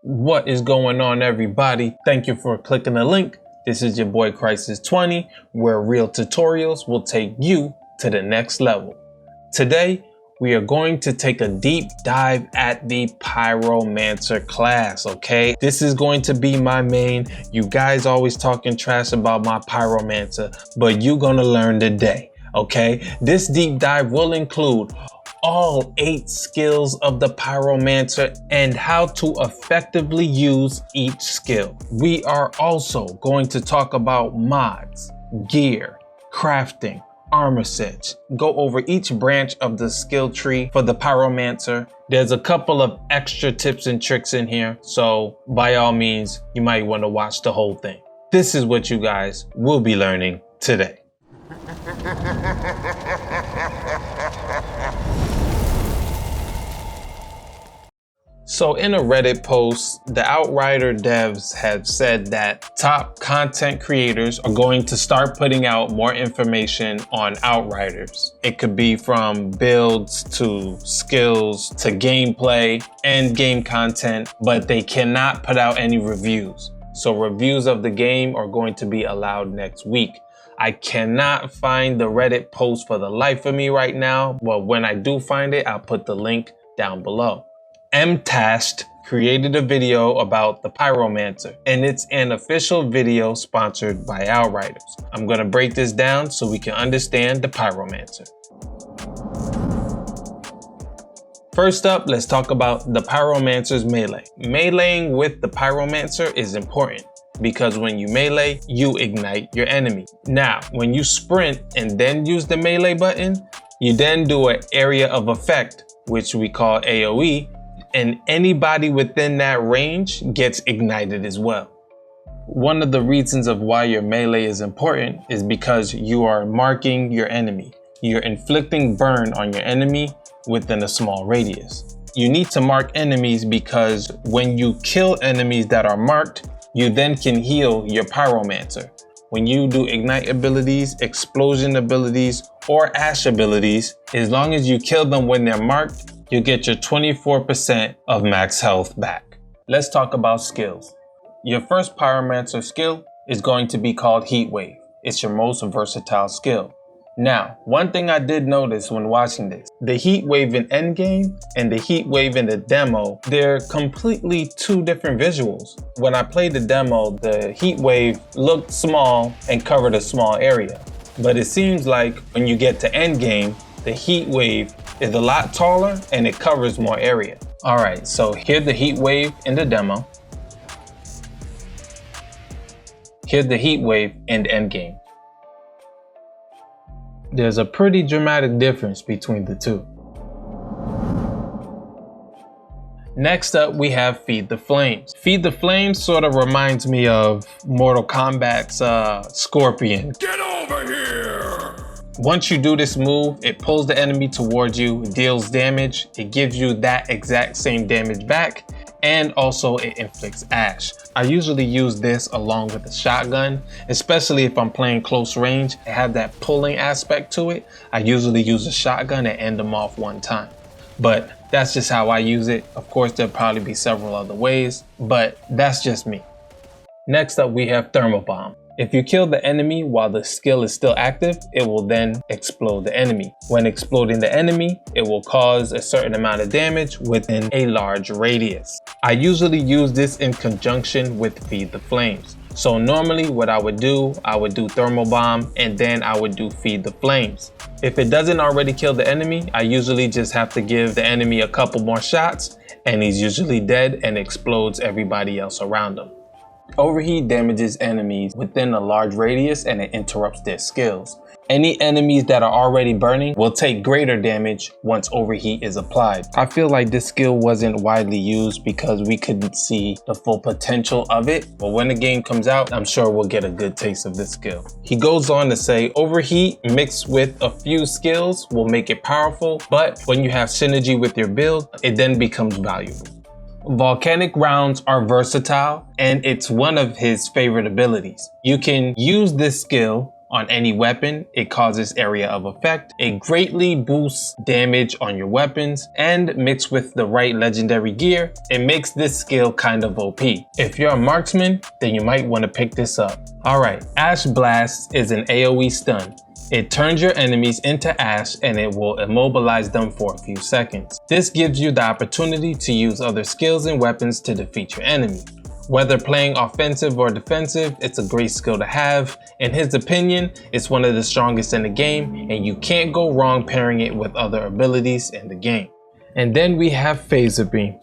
What is going on, everybody? Thank you for clicking the link. This is your boy Crisis 20, where real tutorials will take you to the next level. Today, we are going to take a deep dive at the Pyromancer class, okay? This is going to be my main. You guys always talking trash about my Pyromancer, but you're gonna learn today, okay? This deep dive will include all 8 skills of the Pyromancer and how to effectively use each skill. We are also going to talk about mods, gear, crafting, armor sets, go over each branch of the skill tree for the Pyromancer. There's a couple of extra tips and tricks in here, so by all means, you might want to watch the whole thing. This is what you guys will be learning today. So in a Reddit post, the Outrider devs have said that top content creators are going to start putting out more information on Outriders. It could be from builds to skills to gameplay and game content, but they cannot put out any reviews. So reviews of the game are going to be allowed next week. I cannot find the Reddit post for the life of me right now, but when I do find it, I'll put the link down below. MTashed created a video about the Pyromancer, and it's an official video sponsored by Outriders. I'm gonna break this down so we can understand the Pyromancer. First up, let's talk about the Pyromancer's melee. Meleeing with the Pyromancer is important because when you melee, you ignite your enemy. Now, when you sprint and then use the melee button, you then do an area of effect, which we call AoE, and anybody within that range gets ignited as well. One of the reasons of why your melee is important is because you are marking your enemy. You're inflicting burn on your enemy within a small radius. You need to mark enemies because when you kill enemies that are marked, you then can heal your Pyromancer. When you do ignite abilities, explosion abilities, or ash abilities, as long as you kill them when they're marked, you get your 24% of max health back. Let's talk about skills. Your first Pyromancer skill is going to be called Heat Wave. It's your most versatile skill. Now, one thing I did notice when watching this, the Heat Wave in endgame and the Heat Wave in the demo, they're completely two different visuals. When I played the demo, the Heat Wave looked small and covered a small area. But it seems like when you get to endgame, the Heat Wave is a lot taller and it covers more area. All right, so here's the Heat Wave in the demo. Here's the Heat Wave in the endgame. There's a pretty dramatic difference between the two. Next up, we have Feed the Flames. Feed the Flames sort of reminds me of Mortal Kombat's Scorpion. Get over here! Once you do this move, it pulls the enemy towards you, deals damage, it gives you that exact same damage back, and also it inflicts ash. I usually use this along with a shotgun, especially if I'm playing close range. It has that pulling aspect to it. I usually use a shotgun and end them off one time. But that's just how I use it. Of course, there'll probably be several other ways, but that's just me. Next up, we have Thermal Bomb. If you kill the enemy while the skill is still active, it will then explode the enemy. When exploding the enemy, it will cause a certain amount of damage within a large radius. I usually use this in conjunction with Feed the Flames. So normally what I would do Thermal Bomb and then I would do Feed the Flames. If it doesn't already kill the enemy, I usually just have to give the enemy a couple more shots and he's usually dead and explodes everybody else around him. Overheat damages enemies within a large radius and it interrupts their skills. Any enemies that are already burning will take greater damage once overheat is applied. I feel like this skill wasn't widely used because we couldn't see the full potential of it, but when the game comes out, I'm sure we'll get a good taste of this skill. He goes on to say, overheat mixed with a few skills will make it powerful, but when you have synergy with your build, it then becomes valuable. Volcanic rounds are versatile and it's one of his favorite abilities. You can use this skill on any weapon. It causes area of effect. It greatly boosts damage on your weapons, and mixed with the right legendary gear, it makes this skill kind of OP. If you're a marksman, then you might want to pick this up. Alright, Ash Blast is an AoE stun. It turns your enemies into ash and it will immobilize them for a few seconds. This gives you the opportunity to use other skills and weapons to defeat your enemy. Whether playing offensive or defensive, it's a great skill to have. In his opinion, it's one of the strongest in the game, and you can't go wrong pairing it with other abilities in the game. And then we have Phaser Beam.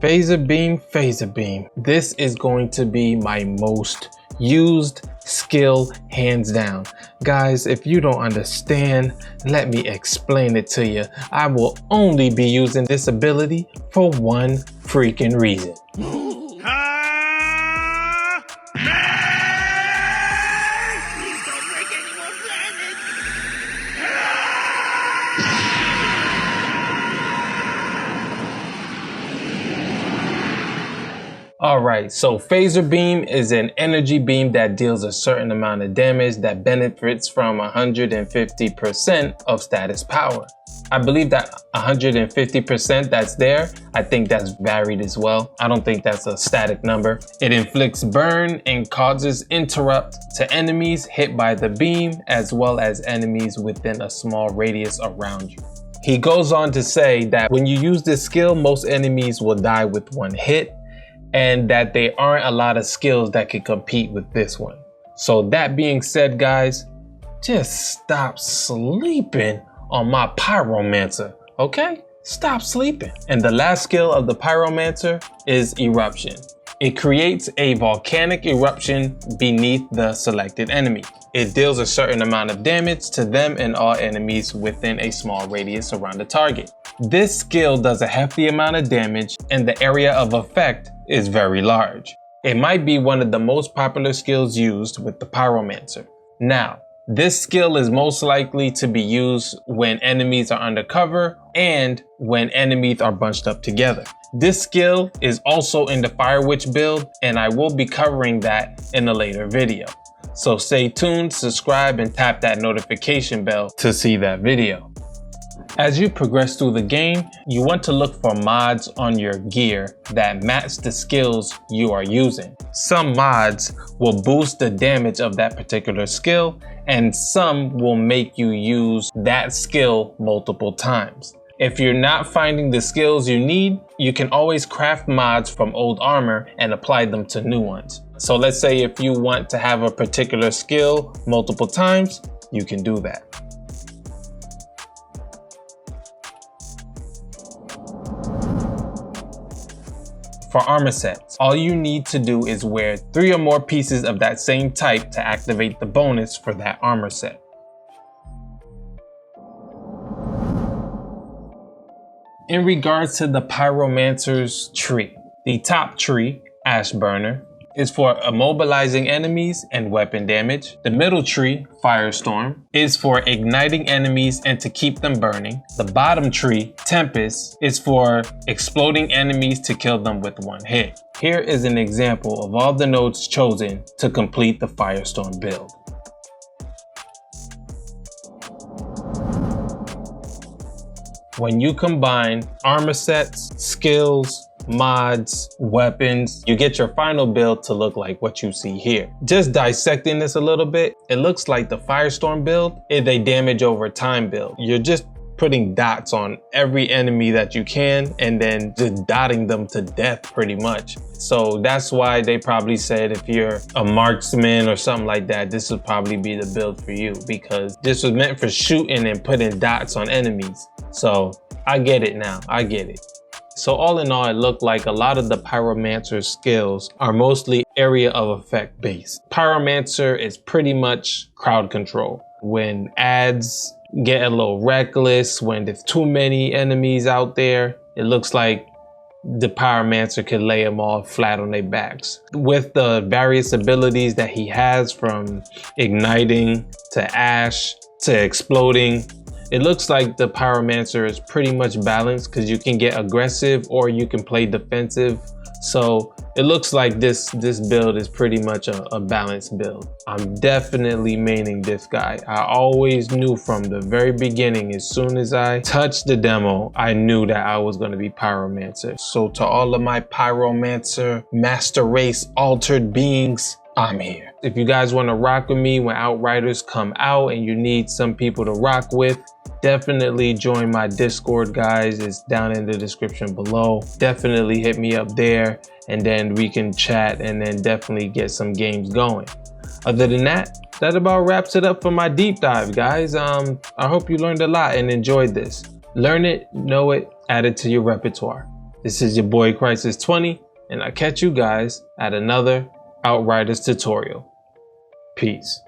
Phaser Beam. This is going to be my most used skill, hands down. Guys, if you don't understand, let me explain it to you. I will only be using this ability for one freaking reason. Alright, so Phaser Beam is an energy beam that deals a certain amount of damage that benefits from 150% of status power. I believe that 150% that's there, I think that's varied as well. I don't think that's a static number. It inflicts burn and causes interrupt to enemies hit by the beam, as well as enemies within a small radius around you. He goes on to say that when you use this skill, most enemies will die with one hit, and that there aren't a lot of skills that can compete with this one. So that being said, guys, just stop sleeping on my Pyromancer, okay? Stop sleeping. And the last skill of the Pyromancer is Eruption. It creates a volcanic eruption beneath the selected enemy. It deals a certain amount of damage to them and all enemies within a small radius around the target. This skill does a hefty amount of damage, and the area of effect is very large. It might be one of the most popular skills used with the Pyromancer. Now, this skill is most likely to be used when enemies are undercover and when enemies are bunched up together. This skill is also in the Fire Witch build, and I will be covering that in a later video. So stay tuned, subscribe, and tap that notification bell to see that video. As you progress through the game, you want to look for mods on your gear that match the skills you are using. Some mods will boost the damage of that particular skill, and some will make you use that skill multiple times. If you're not finding the skills you need, you can always craft mods from old armor and apply them to new ones. So let's say if you want to have a particular skill multiple times, you can do that. For armor sets, all you need to do is wear 3 or more pieces of that same type to activate the bonus for that armor set. In regards to the Pyromancer's tree, the top tree, Ash Burner, is for immobilizing enemies and weapon damage. The middle tree, Firestorm, is for igniting enemies and to keep them burning. The bottom tree, Tempest, is for exploding enemies to kill them with one hit. Here is an example of all the nodes chosen to complete the Firestorm build. When you combine armor sets, skills, mods, weapons, you get your final build to look like what you see here. Just dissecting this a little bit, it looks like the Firestorm build is a damage over time build. You're just putting dots on every enemy that you can and then just dotting them to death pretty much. So that's why they probably said if you're a marksman or something like that, this would probably be the build for you, because this was meant for shooting and putting dots on enemies. So I get it now, I get it. So all in all, it looked like a lot of the Pyromancer skills are mostly area of effect based. Pyromancer is pretty much crowd control. When ads get a little reckless, when there's too many enemies out there, it looks like the Pyromancer can lay them all flat on their backs. With the various abilities that he has, from igniting to ash to exploding, It looks like the Pyromancer is pretty much balanced because you can get aggressive or you can play defensive. So it looks like this build is pretty much a balanced build. I'm definitely maining this guy. I always knew from the very beginning, as soon as I touched the demo, I knew that I was going to be Pyromancer. So to all of my Pyromancer master race altered beings, I'm here. If you guys want to rock with me when Outriders come out and you need some people to rock with, definitely join my Discord, guys. It's down in the description below. Definitely hit me up there and then we can chat and then definitely get some games going. Other than that, that about wraps it up for my deep dive, guys. I hope you learned a lot and enjoyed this. Learn it, know it, add it to your repertoire. This is your boy Crisis 20 and I'll catch you guys at another Outriders tutorial. Peace.